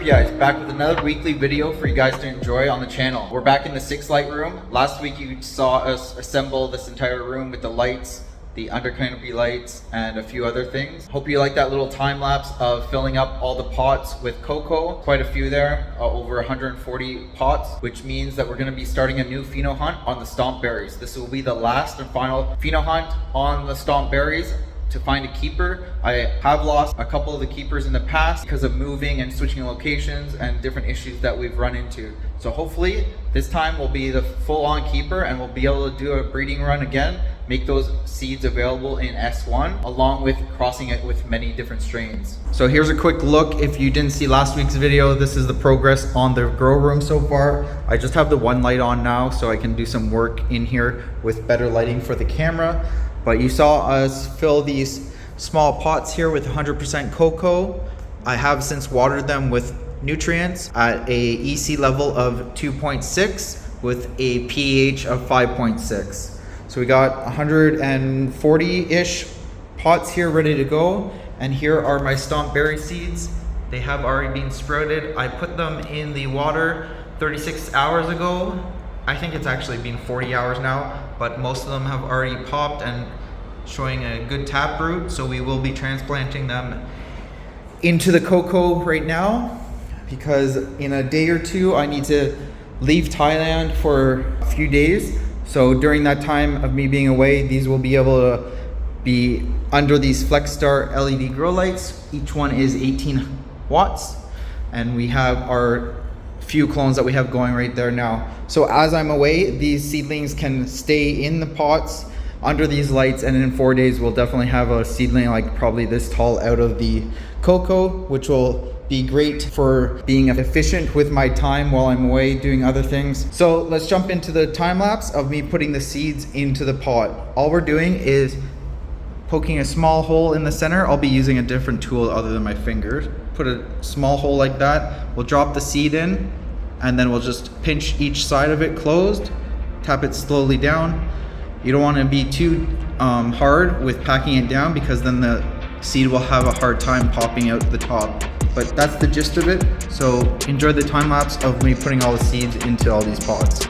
Terpy guys, back with another weekly video for you guys to enjoy on the channel. We're back in the 6 light room. Last week you saw us assemble this entire room with the lights, the under canopy lights, and a few other things. Hope you like that little time lapse of filling up all the pots with cocoa. Quite a few there, over 140 pots, which means that we're going to be starting a new pheno hunt on the stomp berries. This will be the last and final pheno hunt on the stomp berries to find a keeper. I have lost a couple of the keepers in the past because of moving and switching locations and different issues that we've run into. So hopefully this time will be the full-on keeper and we'll be able to do a breeding run again, make those seeds available in S1 along with crossing it with many different strains. So here's a quick look. If you didn't see last week's video, this is the progress on the grow room so far. I just have the one light on now so I can do some work in here with better lighting for the camera. But you saw us fill these small pots here with 100% cocoa. I have since watered them with nutrients at a EC level of 2.6 with a pH of 5.6. So we got 140-ish pots here ready to go. And here are my stomp berry seeds. They have already been sprouted. I put them in the water 36 hours ago. I think it's actually been 40 hours now, but most of them have already popped and showing a good taproot. So we will be transplanting them into the cocoa right now because in a day or two, I need to leave Thailand for a few days. So during that time of me being away, these will be able to be under these flexstar LED grow lights. Each one is 18 watts. And we have our few clones that we have going right there now. So as I'm away, these seedlings can stay in the pots under these lights, and in 4 days we'll definitely have a seedling like probably this tall out of the cocoa, which will be great for being efficient with my time while I'm away doing other things. So let's jump into the time lapse of me putting the seeds into the pot. All we're doing is poking a small hole in the center. I'll be using a different tool other than my fingers. Put a small hole like that. We'll drop the seed in and then we'll just pinch each side of it closed, tap it slowly down. You don't want to be too hard with packing it down because then the seed will have a hard time popping out the top. But that's the gist of it. So enjoy the time lapse of me putting all the seeds into all these pots.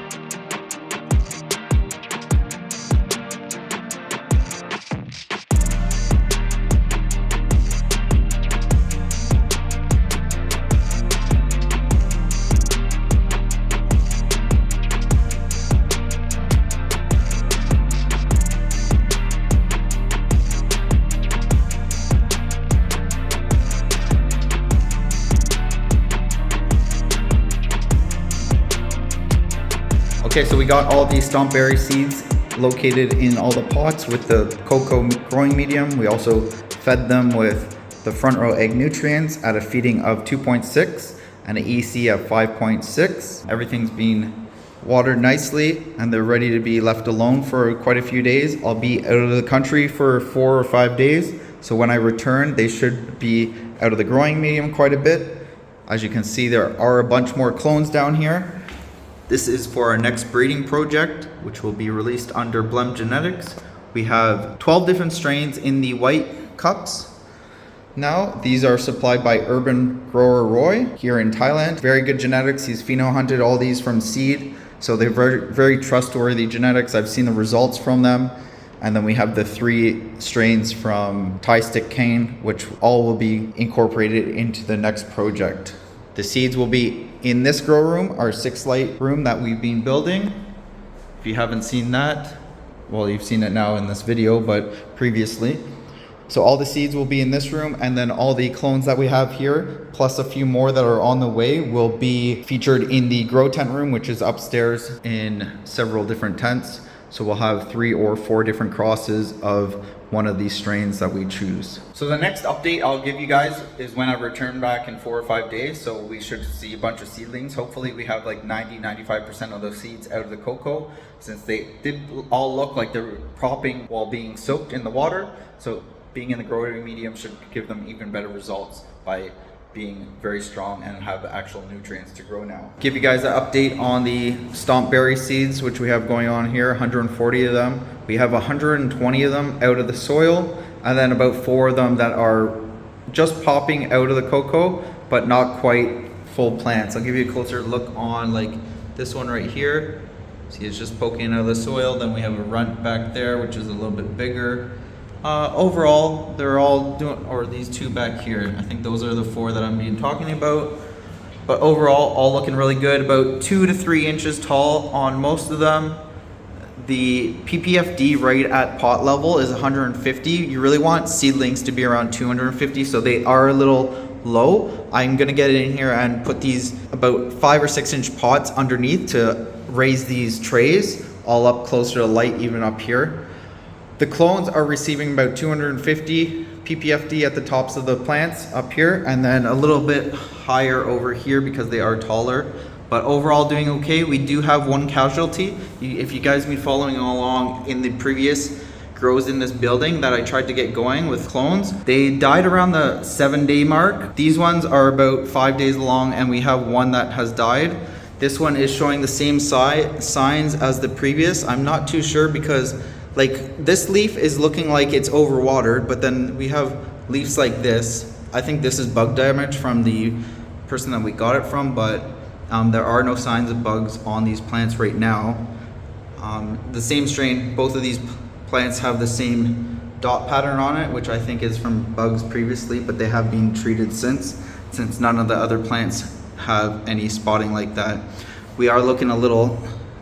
Okay, so we got all these stomp berry seeds located in all the pots with the cocoa growing medium. We also fed them with the front row egg nutrients at a feeding of 2.6 and an EC of 5.6. Everything's been watered nicely and they're ready to be left alone for quite a few days. I'll be out of the country for 4 or 5 days. So when I return, they should be out of the growing medium quite a bit. As you can see, there are a bunch more clones down here. This is for our next breeding project, which will be released under Blem Genetics. We have 12 different strains in the white cups. Now, these are supplied by Urban Grower Roy here in Thailand. Very good genetics. He's pheno hunted all these from seed. So they're very, very trustworthy genetics. I've seen the results from them. And then we have the 3 strains from Thai stick cane, which all will be incorporated into the next project. The seeds will be in this grow room, our 6 light room that we've been building. If you haven't seen that, well, you've seen it now in this video, but previously. So all the seeds will be in this room, and then all the clones that we have here, plus a few more that are on the way, will be featured in the grow tent room, which is upstairs in several different tents. So we'll have 3 or 4 different crosses of one of these strains that we choose. So the next update I'll give you guys is when I return back in 4 or 5 days. So we should see a bunch of seedlings. Hopefully we have like 90-95% of those seeds out of the cocoa, since they did all look like they're propping while being soaked in the water. So being in the growing medium should give them even better results by being very strong and have actual nutrients to grow now. Give you guys an update on the stomp berry seeds, which we have going on here, 140 of them. We have 120 of them out of the soil, and then about 4 of them that are just popping out of the cocoa, but not quite full plants. I'll give you a closer look on like this one right here. See, it's just poking out of the soil. Then we have a runt back there, which is a little bit bigger. Overall, they're all doing, or these two back here. I think those are the 4 that I'm being talking about. But overall, all looking really good. About 2 to 3 inches tall on most of them. The PPFD right at pot level is 150. You really want seedlings to be around 250, so they are a little low. I'm gonna get in here and put these about 5 or 6 inch pots underneath to raise these trays all up closer to light, even up here. The clones are receiving about 250 PPFD at the tops of the plants up here, and then a little bit higher over here because they are taller. But overall doing okay. We do have 1 casualty. If you guys been following along in the previous grows in this building that I tried to get going with clones, they died around the 7-day mark. These ones are about 5 days long, and we have 1 that has died. This one is showing the same signs as the previous. I'm not too sure because like this leaf is looking like it's overwatered, but then we have leaves like this. I think this is bug damage from the person that we got it from, but there are no signs of bugs on these plants right now. The same strain, both of these plants have the same dot pattern on it, which I think is from bugs previously, but they have been treated since none of the other plants have any spotting like that. We are looking a little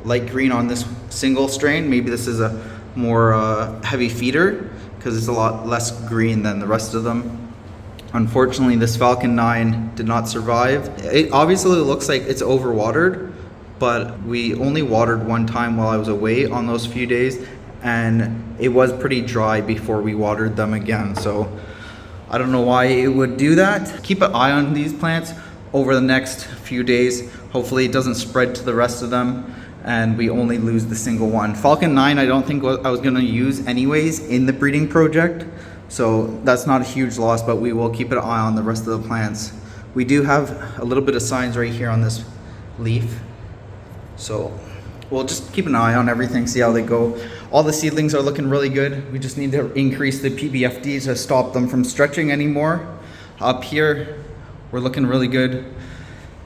light green on this single strain. Maybe this is a more heavy feeder because it's a lot less green than the rest of them. Unfortunately, this Falcon 9 did not survive. It obviously looks like it's overwatered, but we only watered 1 time while I was away on those few days, and it was pretty dry before we watered them again. So I don't know why it would do that. Keep an eye on these plants over the next few days. Hopefully it doesn't spread to the rest of them and we only lose the single one. Falcon 9 I don't think I was gonna use anyways in the breeding project, so that's not a huge loss, but we will keep an eye on the rest of the plants. We do have a little bit of signs right here on this leaf, so we'll just keep an eye on everything, see how they go. All the seedlings are looking really good. We just need to increase the PBFD to stop them from stretching anymore. Up here, we're looking really good.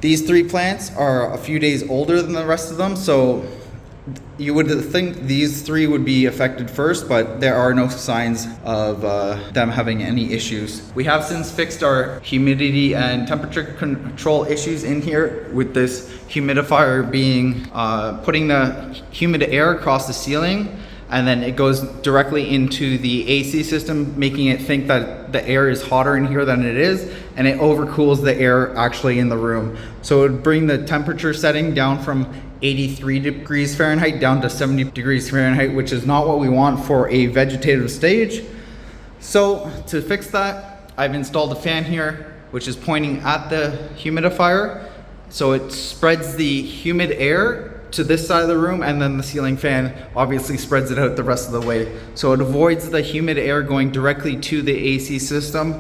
These 3 plants are a few days older than the rest of them, so you would think these 3 would be affected first, but there are no signs of them having any issues. We have since fixed our humidity and temperature control issues in here with this humidifier being putting the humid air across the ceiling, and then it goes directly into the AC system, making it think that the air is hotter in here than it is, and it overcools the air actually in the room. So it would bring the temperature setting down from 83 degrees Fahrenheit down to 70 degrees Fahrenheit, which is not what we want for a vegetative stage. So to fix that, I've installed a fan here, which is pointing at the humidifier. So it spreads the humid air to this side of the room, and then the ceiling fan obviously spreads it out the rest of the way. So it avoids the humid air going directly to the AC system,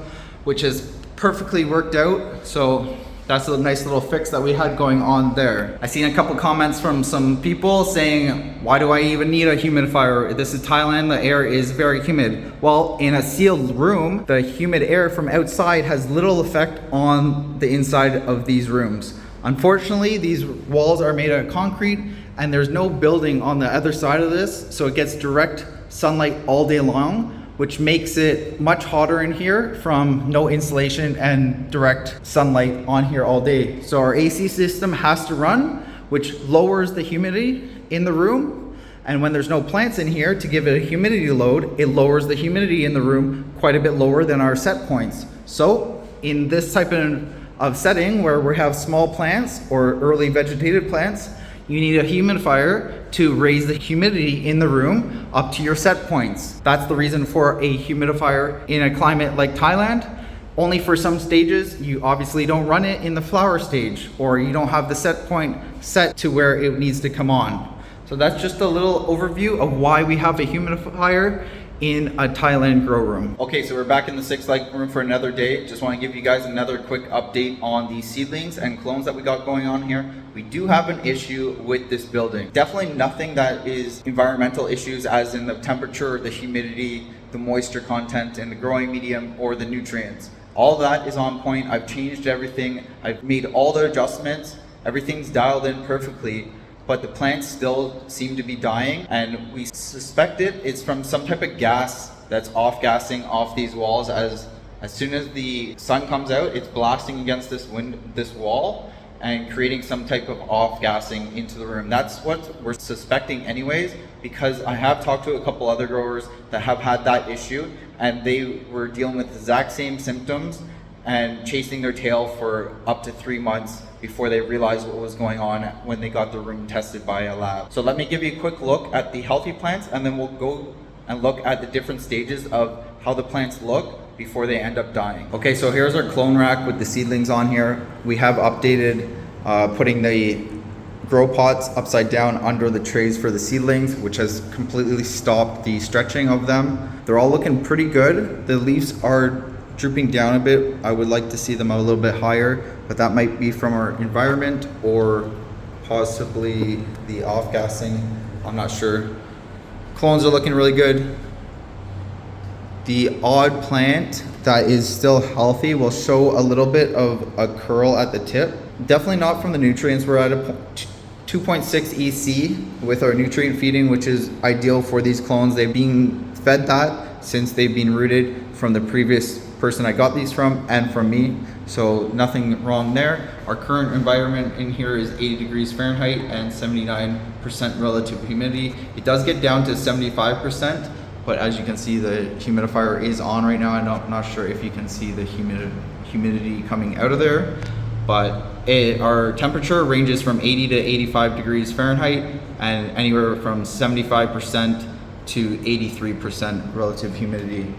which is perfectly worked out. So that's a nice little fix that we had going on there. I seen a couple comments from some people saying, why do I even need a humidifier? This is Thailand, the air is very humid. Well, in a sealed room, the humid air from outside has little effect on the inside of these rooms. Unfortunately, these walls are made out of concrete and there's no building on the other side of this, so it gets direct sunlight all day long, which makes it much hotter in here from no insulation and direct sunlight on here all day. So our AC system has to run, which lowers the humidity in the room. And when there's no plants in here to give it a humidity load, it lowers the humidity in the room quite a bit lower than our set points. So in this type of setting where we have small plants or early vegetative plants, you need a humidifier to raise the humidity in the room up to your set points. That's the reason for a humidifier in a climate like Thailand. Only for some stages, you obviously don't run it in the flower stage, or you don't have the set point set to where it needs to come on. So that's just a little overview of why we have a humidifier in a Thailand grow room. Okay, so we're back in the 6 light room for another day. Just want to give you guys another quick update on the seedlings and clones that we got going on here. We do have an issue with this building. Definitely nothing that is environmental issues, as in the temperature, the humidity, the moisture content in the growing medium, or the nutrients. All that is on point. I've changed everything. I've made all the adjustments. Everything's dialed in perfectly, but the plants still seem to be dying, and we suspect it's from some type of gas that's off-gassing off these walls. As soon as the sun comes out, it's blasting against this wall and creating some type of off-gassing into the room. That's what we're suspecting anyways, because I have talked to a couple other growers that have had that issue, and they were dealing with the exact same symptoms and chasing their tail for up to 3 months before they realized what was going on when they got the room tested by a lab. So let me give you a quick look at the healthy plants, and then we'll go and look at the different stages of how the plants look before they end up dying. Okay, so here's our clone rack with the seedlings on here. We have updated putting the grow pots upside down under the trays for the seedlings, which has completely stopped the stretching of them. They're all looking pretty good. The leaves are drooping down a bit. I would like to see them a little bit higher, but that might be from our environment or possibly the off-gassing. I'm not sure. Clones are looking really good. The odd plant that is still healthy will show a little bit of a curl at the tip. Definitely not from the nutrients. We're at a 2.6 EC with our nutrient feeding, which is ideal for these clones. They've been fed that since they've been rooted from the previous person I got these from and from me. So nothing wrong there. Our current environment in here is 80 degrees Fahrenheit and 79% relative humidity. It does get down to 75%, but as you can see, the humidifier is on right now. I'm not sure if you can see the humidity coming out of there, but our temperature ranges from 80 to 85 degrees Fahrenheit and anywhere from 75% to 83% relative humidity.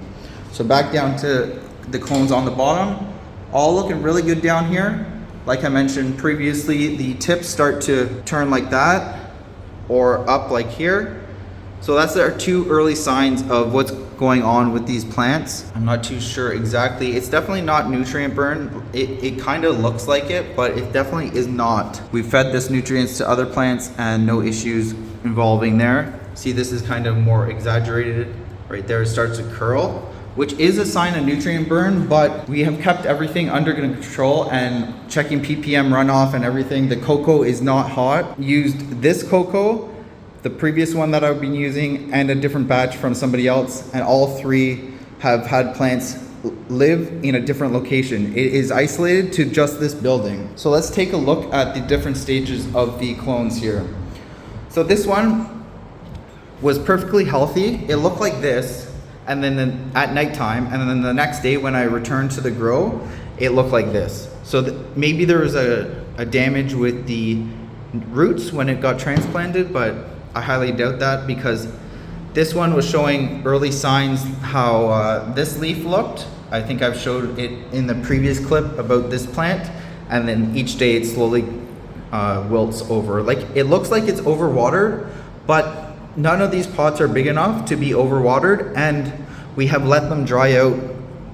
So back down to the clones on the bottom, all looking really good down here. Like I mentioned previously, the tips start to turn like that or up like here. So that's our two early signs of what's going on with these plants. I'm not too sure exactly. It's definitely not nutrient burn. It kind of looks like it, but it definitely is not. We've fed this nutrients to other plants and no issues involving there. See, this is kind of more exaggerated. Right there, it starts to curl, which is a sign of nutrient burn, but we have kept everything under control and checking ppm runoff and everything. The cocoa is not hot. Used this cocoa, the previous one that I've been using, and a different batch from somebody else, and all three have had plants live in a different location. It is isolated to just this building. So let's take a look at the different stages of the clones here. So this one was perfectly healthy. It looked like this, and then at nighttime, and then the next day when I returned to the grow, it looked like this. So maybe there was a damage with the roots when it got transplanted, but I highly doubt that, because this one was showing early signs how this leaf looked. I think I've showed it in the previous clip about this plant, and then each day it slowly wilts over. Like, it looks like it's overwatered, but none of these pots are big enough to be overwatered, and we have let them dry out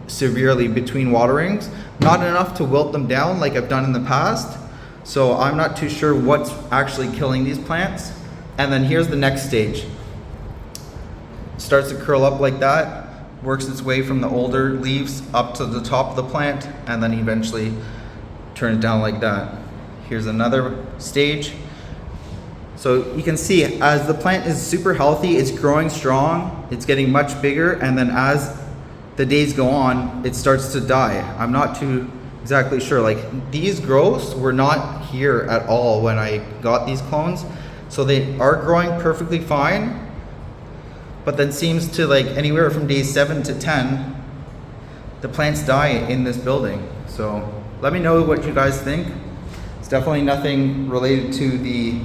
severely between waterings, not enough to wilt them down like I've done in the past. So I'm not too sure what's actually killing these plants. And then here's the next stage. Starts to curl up like that, works its way from the older leaves up to the top of the plant, and then eventually turns down like that. Here's another stage. So you can see as the plant is super healthy, it's growing strong, it's getting much bigger, and then as the days go on, it starts to die. I'm not too exactly sure. Like, these growths were not here at all when I got these clones. So they are growing perfectly fine, but then seems to, like, anywhere from days 7 to 10, the plants die in this building. So let me know what you guys think. It's definitely nothing related to the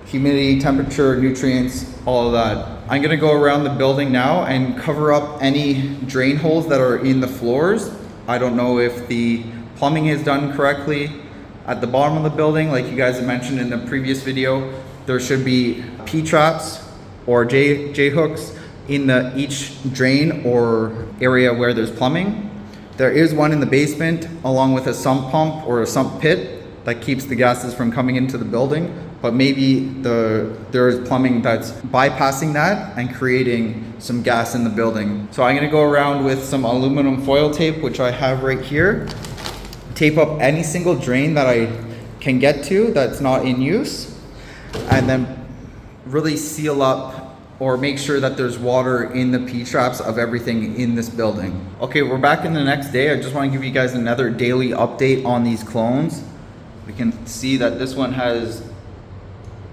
humidity, temperature, nutrients, all of that. I'm gonna go around the building now and cover up any drain holes that are in the floors. I don't know if the plumbing is done correctly at the bottom of the building. Like you guys have mentioned in the previous video, there should be P-traps or J-hooks in each drain or area where there's plumbing. There is one in the basement along with a sump pump or a sump pit. that keeps the gases from coming into the building, but maybe there is plumbing that's bypassing that and creating some gas in the building. So I'm gonna go around with some aluminum foil tape, which I have right here, tape up any single drain that I can get to that's not in use, and then really seal up or make sure that there's water in the P-traps of everything in this building. Okay, we're back in the next day. I just want to give you guys another daily update on these clones. We can see that this one has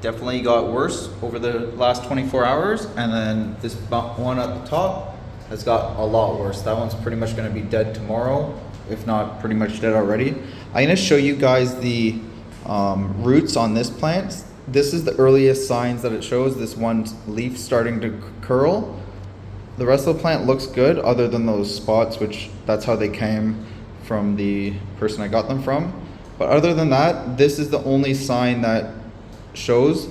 definitely got worse over the last 24 hours, and then this one at the top has got a lot worse. That one's pretty much going to be dead tomorrow, if not pretty much dead already. I'm going to show you guys the roots on this plant. This is the earliest signs that it shows, this one leaf starting to curl. The rest of the plant looks good other than those spots, which that's how they came from the person I got them from. But other than that, this is the only sign that shows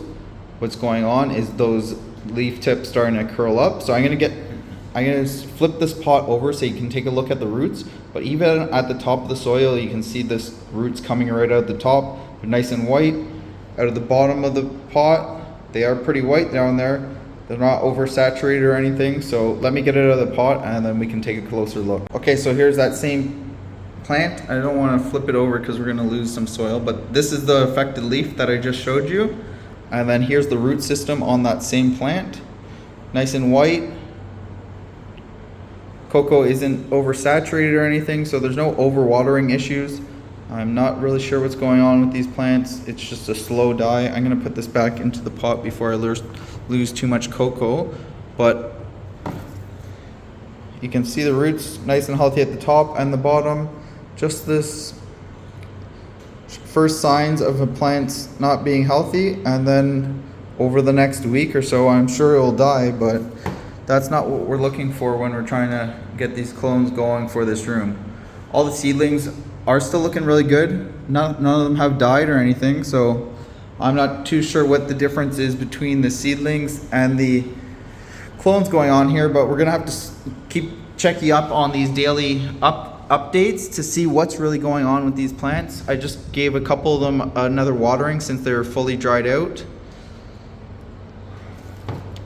what's going on, is those leaf tips starting to curl up. So I'm gonna flip this pot over so you can take a look at the roots. But even at the top of the soil, you can see this roots coming right out the top, nice and white. Out of the bottom of the pot, they are pretty white down there. They're not oversaturated or anything. So let me get it out of the pot and then we can take a closer look. Okay, so here's that same plant. I don't want to flip it over because we're going to lose some soil, but this is the affected leaf that I just showed you. And then here's the root system on that same plant. Nice and white. Cocoa isn't oversaturated or anything, so there's no overwatering issues. I'm not really sure what's going on with these plants. It's just a slow die. I'm gonna put this back into the pot before I lose too much cocoa. But you can see the roots nice and healthy at the top and the bottom. Just this first signs of a plant not being healthy, and then over the next week or so, I'm sure it'll die, but that's not what we're looking for when we're trying to get these clones going for this room. All the seedlings are still looking really good. None of them have died or anything, so I'm not too sure what the difference is between the seedlings and the clones going on here, but we're gonna have to keep checking up on these daily updates to see what's really going on with these plants. I just gave a couple of them another watering since they're fully dried out.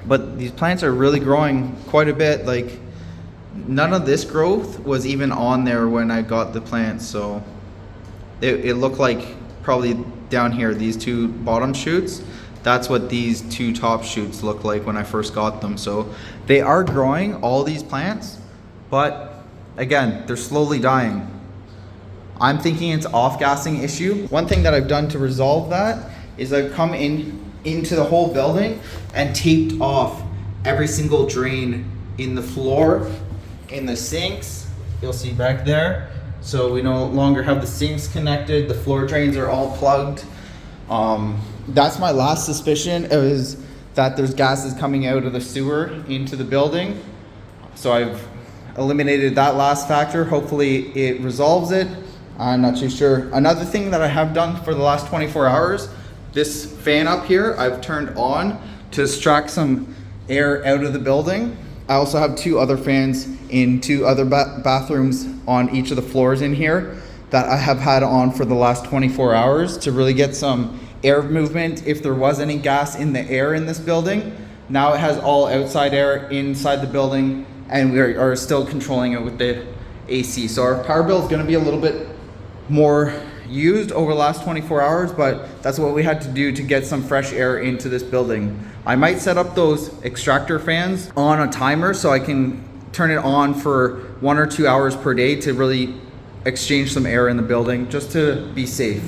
But these plants are really growing quite a bit. Like, none of this growth was even on there when I got the plants, so it looked like probably down here, these two bottom shoots, that's what these two top shoots look like when I first got them. So they are growing, all these plants, but again, they're slowly dying. I'm thinking it's off-gassing issue. One thing that I've done to resolve that is I've come into the whole building and taped off every single drain in the floor, in the sinks, you'll see back there. So we no longer have the sinks connected, the floor drains are all plugged. That's my last suspicion, is that there's gases coming out of the sewer into the building. So I've eliminated that last factor. Hopefully it resolves it. I'm not too sure. Another thing that I have done for the last 24 hours, this fan up here, I've turned on to extract some air out of the building. I also have two other fans in two other bathrooms on each of the floors in here that I have had on for the last 24 hours to really get some air movement if there was any gas in the air in this building. Now it has all outside air inside the building, and we are still controlling it with the AC. So our power bill is going to be a little bit more used over the last 24 hours, but that's what we had to do to get some fresh air into this building. I might set up those extractor fans on a timer so I can turn it on for 1 or 2 hours per day to really exchange some air in the building, just to be safe.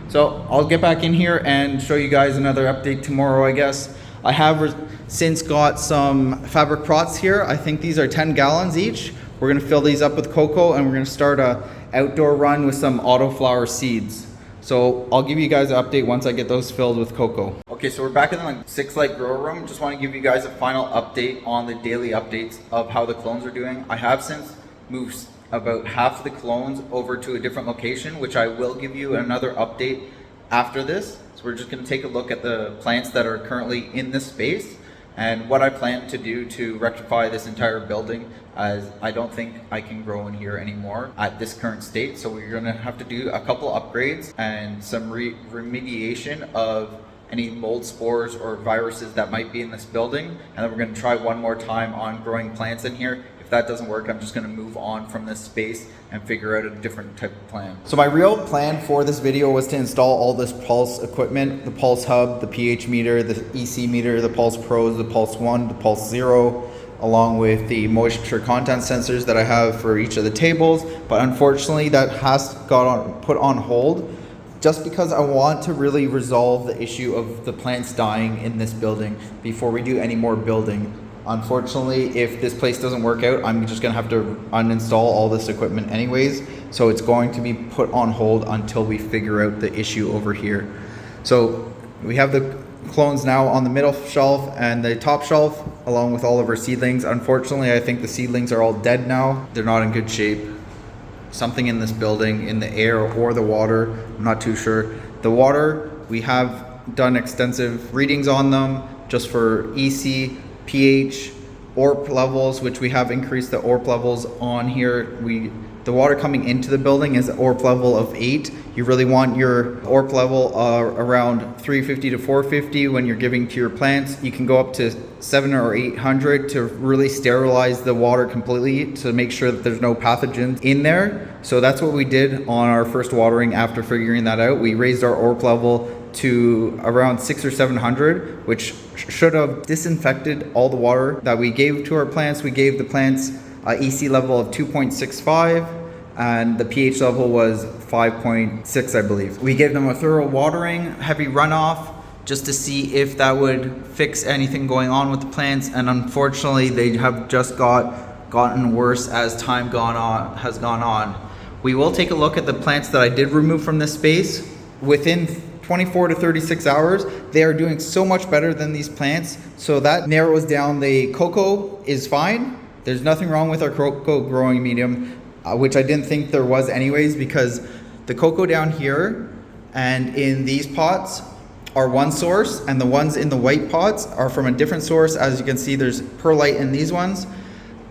So I'll get back in here and show you guys another update tomorrow, I guess. I have since got some fabric pots here. I think these are 10 gallons each. We're gonna fill these up with cocoa, and we're gonna start a outdoor run with some autoflower seeds. So I'll give you guys an update once I get those filled with cocoa. Okay, so we're back in the 6 light grow room. Just want to give you guys a final update on the daily updates of how the clones are doing. I have since moved about half of the clones over to a different location, which I will give you another update after this. So we're just going to take a look at the plants that are currently in this space. and what I plan to do to rectify this entire building, as I don't think I can grow in here anymore at this current state. So we're gonna have to do a couple upgrades and some remediation of any mold spores or viruses that might be in this building. And then we're gonna try one more time on growing plants in here. If that doesn't work, I'm just gonna move on from this space and figure out a different type of plan. So my real plan for this video was to install all this pulse equipment, the pulse hub, the pH meter, the EC meter, the pulse pros, the pulse 1, the pulse 0, along with the moisture content sensors that I have for each of the tables. But unfortunately that has got put on hold, just because I want to really resolve the issue of the plants dying in this building before we do any more building. Unfortunately, if this place doesn't work out, I'm just gonna have to uninstall all this equipment anyways. So it's going to be put on hold until we figure out the issue over here. So we have the clones now on the middle shelf and the top shelf, along with all of our seedlings. Unfortunately, I think the seedlings are all dead now. They're not in good shape. Something in this building, in the air or the water, I'm not too sure. The water, we have done extensive readings on them just for EC, pH, ORP levels, which we have increased the ORP levels on here. The water coming into the building is ORP level of 8. You really want your ORP level around 350 to 450 when you're giving to your plants. You can go up to 700 or 800 to really sterilize the water completely to make sure that there's no pathogens in there. So that's what we did on our first watering after figuring that out. We raised our ORP level to around 600 or 700, which should have disinfected all the water that we gave to our plants. We gave the plants EC level of 2.65 and the pH level was 5.6, I believe. We gave them a thorough watering, heavy runoff, just to see if that would fix anything going on with the plants, and unfortunately they have just gotten worse as time has gone on. We will take a look at the plants that I did remove from this space. Within 24 to 36 hours, they are doing so much better than these plants. So that narrows down. The cocoa is fine. There's nothing wrong with our cocoa growing medium, which I didn't think there was anyways, because the cocoa down here and in these pots are one source, and the ones in the white pots are from a different source. As you can see, there's perlite in these ones.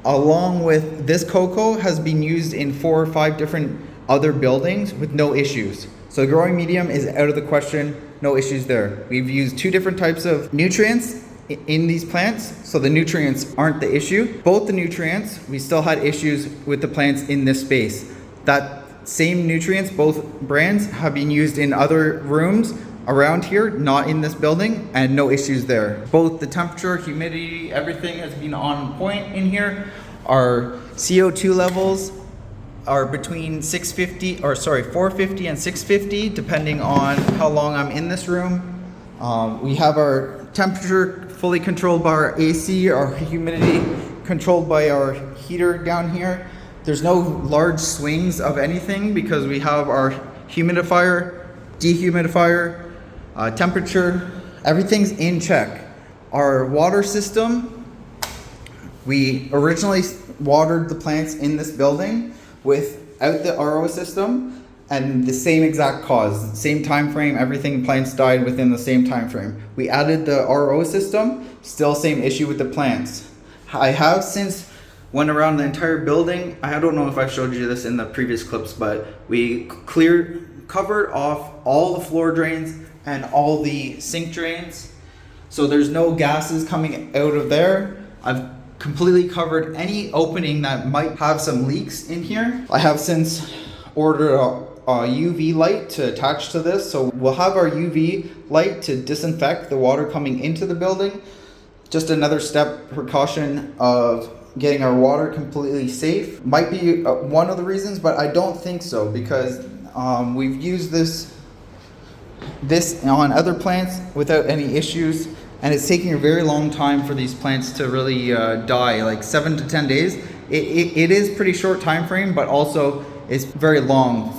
Along with this cocoa has been used in 4 or 5 different other buildings with no issues. So growing medium is out of the question, no issues there. We've used 2 different types of nutrients in these plants, so the nutrients aren't the issue. Both the nutrients, we still had issues with the plants in this space. That same nutrients, both brands, have been used in other rooms around here, not in this building, and no issues there. Both the temperature, humidity, everything has been on point in here. Our CO2 levels are between 450 and 650, depending on how long I'm in this room. We have our temperature fully controlled by our AC, our humidity controlled by our heater down here. There's no large swings of anything because we have our humidifier, dehumidifier, temperature, everything's in check. Our water system, we originally watered the plants in this building without the RO system, and the same exact cause, same time frame, everything, plants died within the same time frame. We added the RO system, still same issue with the plants. I have since went around the entire building. I don't know if I showed you this in the previous clips, but we covered off all the floor drains and all the sink drains, so there's no gases coming out of there. I've completely covered any opening that might have some leaks in here. I have since ordered a UV light to attach to this, so we'll have our UV light to disinfect the water coming into the building. Just another step, precaution of getting our water completely safe. Might be one of the reasons, but I don't think so, because we've used this on other plants without any issues, and it's taking a very long time for these plants to really die, like 7 to 10 days. It is pretty short time frame, but also it's very long.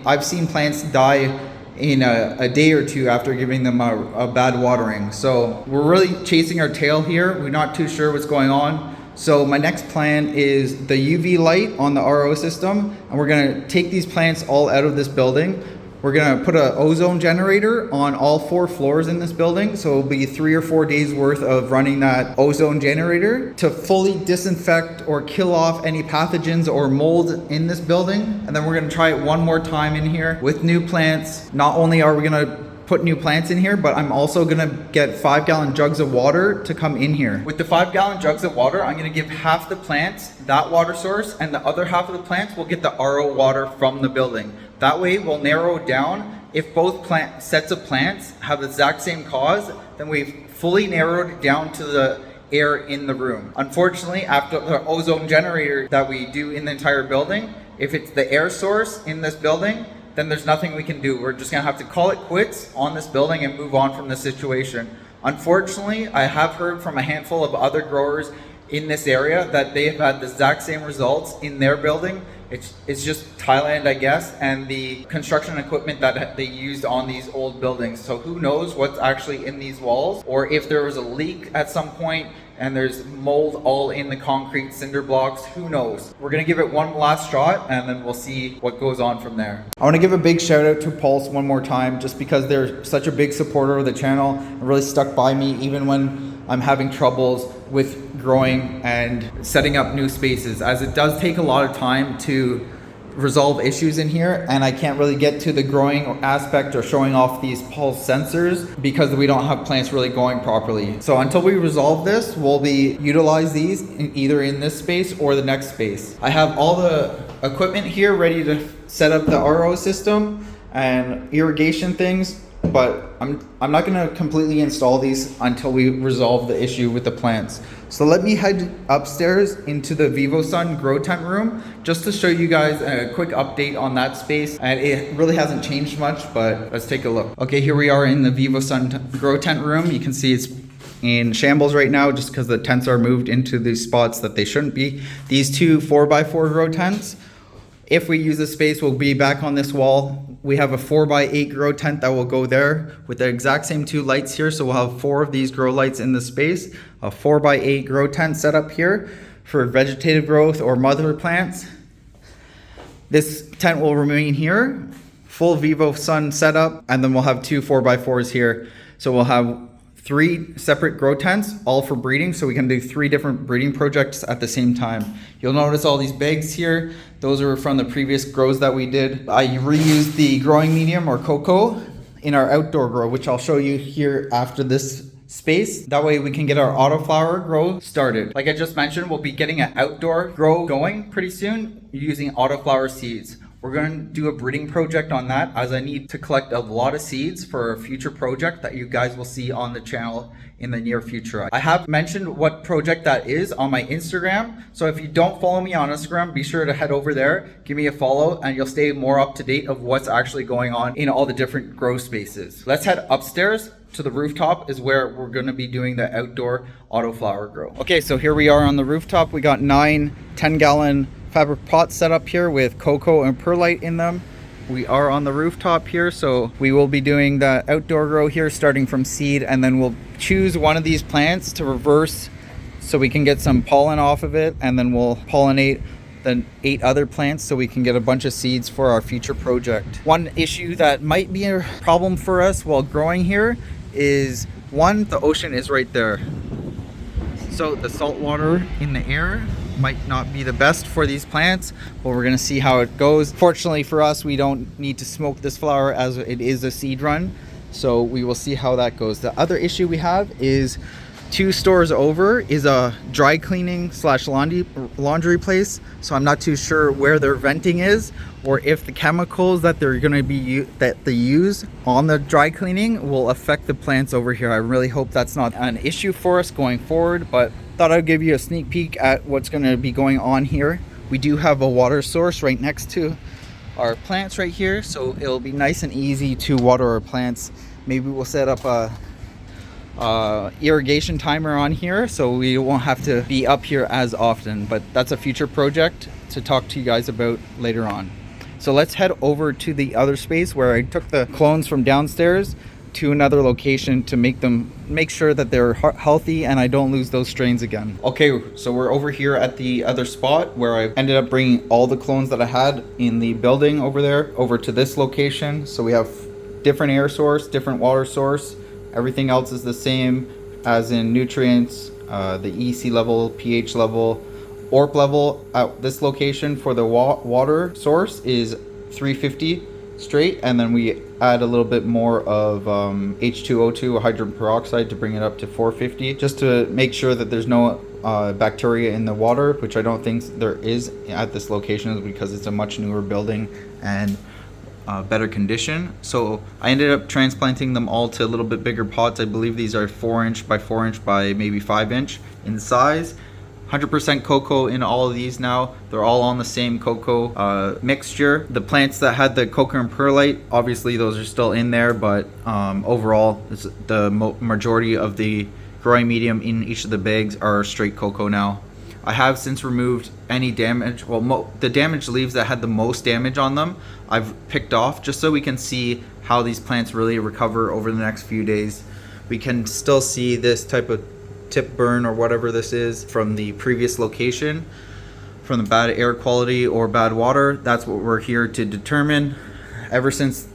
I've seen plants die in a day or two after giving them a bad watering. So we're really chasing our tail here. We're not too sure what's going on. So my next plan is the UV light on the RO system, and we're gonna take these plants all out of this building. We're gonna put an ozone generator on all 4 floors in this building. So it'll be 3 or 4 days worth of running that ozone generator to fully disinfect or kill off any pathogens or mold in this building. And then we're gonna try it one more time in here with new plants. Not only are we gonna put new plants in here, but I'm also gonna get 5-gallon jugs of water to come in here. With the 5-gallon jugs of water, I'm gonna give half the plants that water source, and the other half of the plants will get the RO water from the building. That way we'll narrow down. If both sets of plants have the exact same cause, then we've fully narrowed it down to the air in the room. Unfortunately, after the ozone generator that we do in the entire building, if it's the air source in this building, then there's nothing we can do. We're just gonna have to call it quits on this building and move on from the situation. Unfortunately, I have heard from a handful of other growers in this area that they have had the exact same results in their building. It's just Thailand, I guess, and the construction equipment that they used on these old buildings. So who knows what's actually in these walls, or if there was a leak at some point and there's mold all in the concrete cinder blocks, who knows? We're gonna give it one last shot and then we'll see what goes on from there. I wanna give a big shout out to Pulse one more time, just because they're such a big supporter of the channel and really stuck by me even when I'm having troubles with growing and setting up new spaces, as it does take a lot of time to resolve issues in here, and I can't really get to the growing aspect or showing off these pulse sensors because we don't have plants really going properly. So until we resolve this, we'll utilize these either in this space or the next space. I have all the equipment here ready to set up the RO system and irrigation things, but I'm not gonna completely install these until we resolve the issue with the plants. So let me head upstairs into the vivosun grow tent room just to show you guys a quick update on that space. And it really hasn't changed much, but let's take a look. Okay, here we are in the vivosun grow tent room. You can see it's in shambles right now just because the tents are moved into these spots that they shouldn't be. These 2 4x4 grow tents, if we use the space, we'll be back on this wall. We have a 4x8 grow tent that will go there with the exact same 2 lights here. So we'll have 4 of these grow lights in the space. A 4x8 grow tent set up here for vegetative growth or mother plants. This tent will remain here, full vivosun setup, and then we'll have 2 4x4s here. So we'll have 3 separate grow tents, all for breeding, so we can do 3 different breeding projects at the same time. You'll notice all these bags here. Those are from the previous grows that we did. I reused the growing medium or cocoa in our outdoor grow, which I'll show you here after this space. That way we can get our autoflower grow started. Like I just mentioned, we'll be getting an outdoor grow going pretty soon using autoflower seeds. We're going to do a breeding project on that, as I need to collect a lot of seeds for a future project that you guys will see on the channel in the near future. I have mentioned what project that is on my Instagram, so if you don't follow me on Instagram, be sure to head over there, give me a follow, and you'll stay more up to date of what's actually going on in all the different grow spaces. Let's head upstairs to the rooftop, is where we're going to be doing the outdoor autoflower grow. Okay, so here we are on the rooftop. We got 9 10-gallon fabric pots set up here with cocoa and perlite in them. We are on the rooftop here, so we will be doing the outdoor grow here starting from seed, and then we'll choose one of these plants to reverse so we can get some pollen off of it, and then we'll pollinate the 8 other plants so we can get a bunch of seeds for our future project. One issue that might be a problem for us while growing here is, one, the ocean is right there. So the salt water in the air might not be the best for these plants, but we're gonna see how it goes. Fortunately for us, we don't need to smoke this flower as it is a seed run, so we will see how that goes. The other issue we have is 2 stores over is a dry cleaning slash laundry place, so I'm not too sure where their venting is, or if the chemicals that they're going to be that they use on the dry cleaning will affect the plants over here. I really hope that's not an issue for us going forward, but thought I'd give you a sneak peek at what's going to be going on here. We do have a water source right next to our plants right here, so it'll be nice and easy to water our plants. Maybe we'll set up a irrigation timer on here so we won't have to be up here as often, but that's a future project to talk to you guys about later on. So let's head over to the other space where I took the clones from downstairs. to another location to make sure that they're healthy and I don't lose those strains again. Okay, so we're over here at the other spot where I ended up bringing all the clones that I had in the building over there over to this location. So we have different air source, different water source. Everything else is the same as in nutrients, the EC level, pH level, ORP level at this location for the water source is 350 straight, and then we add a little bit more of H2O2 or hydrogen peroxide to bring it up to 450, just to make sure that there's no bacteria in the water, which I don't think there is at this location because it's a much newer building and better condition. So I ended up transplanting them all to a little bit bigger pots. I believe these are 4" by 4" by maybe 5" in size. 100% cocoa in all of these now. They're all on the same cocoa mixture. The plants that had the cocoa and perlite, obviously those are still in there, but overall the majority of the growing medium in each of the bags are straight cocoa now. I have since removed any damage, well, the damaged leaves that had the most damage on them, I've picked off just so we can see how these plants really recover over the next few days. We can still see this type of tip burn or whatever this is from the previous location, from the bad air quality or bad water. That's what we're here to determine. Ever since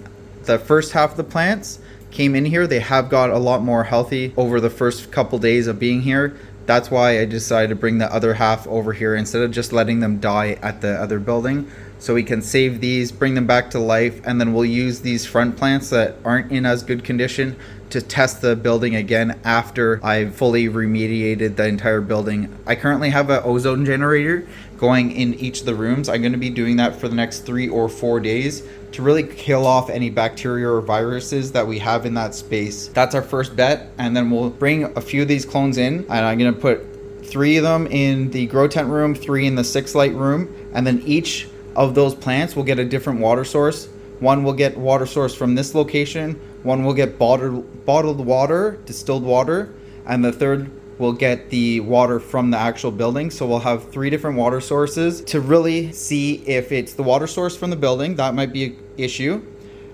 the first half of the plants came in here, they have got a lot more healthy over the first couple days of being here. That's why I decided to bring the other half over here instead of just letting them die at the other building. So we can save these, bring them back to life, and then we'll use these front plants that aren't in as good condition to test the building again after I've fully remediated the entire building. I currently have an ozone generator going in each of the rooms. I'm going to be doing that for the next 3 or 4 days to really kill off any bacteria or viruses that we have in that space. That's our first bet, and then we'll bring a few of these clones in, and I'm going to put 3 of them in the grow tent room, 3 in the 6 light room, and then each of those plants will get a different water source. One will get water source from this location, one will get bottled water, distilled water, and the third will get the water from the actual building. So we'll have 3 different water sources to really see if it's the water source from the building. That might be an issue.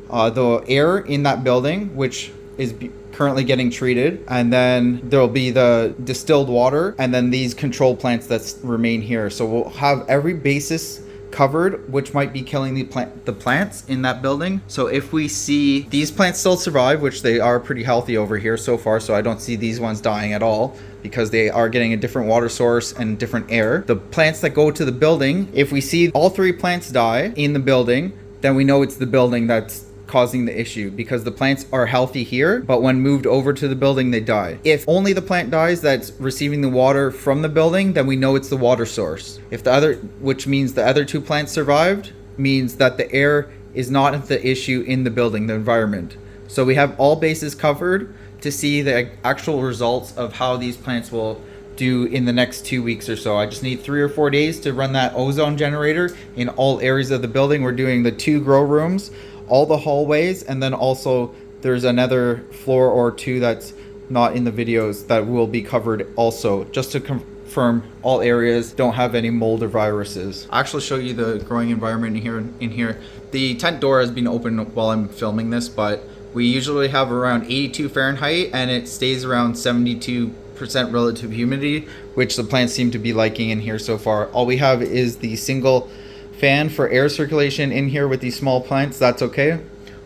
The air in that building, which is currently getting treated, and then there'll be the distilled water, and then these control plants that remain here. So we'll have every basis covered, which might be killing the plants in that building. So if we see these plants still survive, which they are pretty healthy over here so far, so I don't see these ones dying at all because they are getting a different water source and different air. The plants that go to the building, if we see all 3 plants die in the building, then we know it's the building that's causing the issue, because the plants are healthy here, but when moved over to the building, they die. If only the plant dies that's receiving the water from the building, then we know it's the water source. If the other, which means the other 2 plants survived, means that the air is not the issue in the building, the environment. So we have all bases covered to see the actual results of how these plants will do in the next 2 weeks or so. I just need 3 or 4 days to run that ozone generator in all areas of the building. We're doing the 2 grow rooms, all the hallways, and then also there's another floor or 2 that's not in the videos that will be covered also, just to confirm all areas don't have any mold or viruses. I'll actually show you the growing environment in here. The tent door has been open while I'm filming this, but we usually have around 82 Fahrenheit and it stays around 72% relative humidity, which the plants seem to be liking in here so far. All we have is the single fan for air circulation in here with these small plants. That's okay.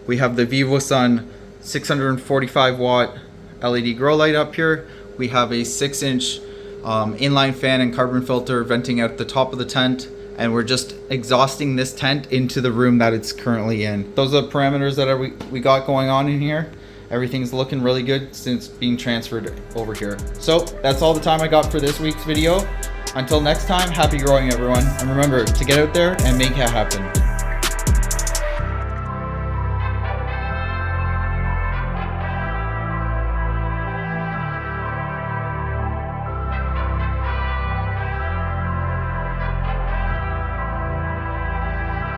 We have the vivosun 645 watt LED grow light up here. We have a 6-inch inline fan and carbon filter venting out the top of the tent, and we're just exhausting this tent into the room that it's currently in. Those are the parameters that we got going on in here. Everything's looking really good since being transferred over here. So that's all the time I got for this week's video. Until next time, happy growing everyone, and remember to get out there and make it happen.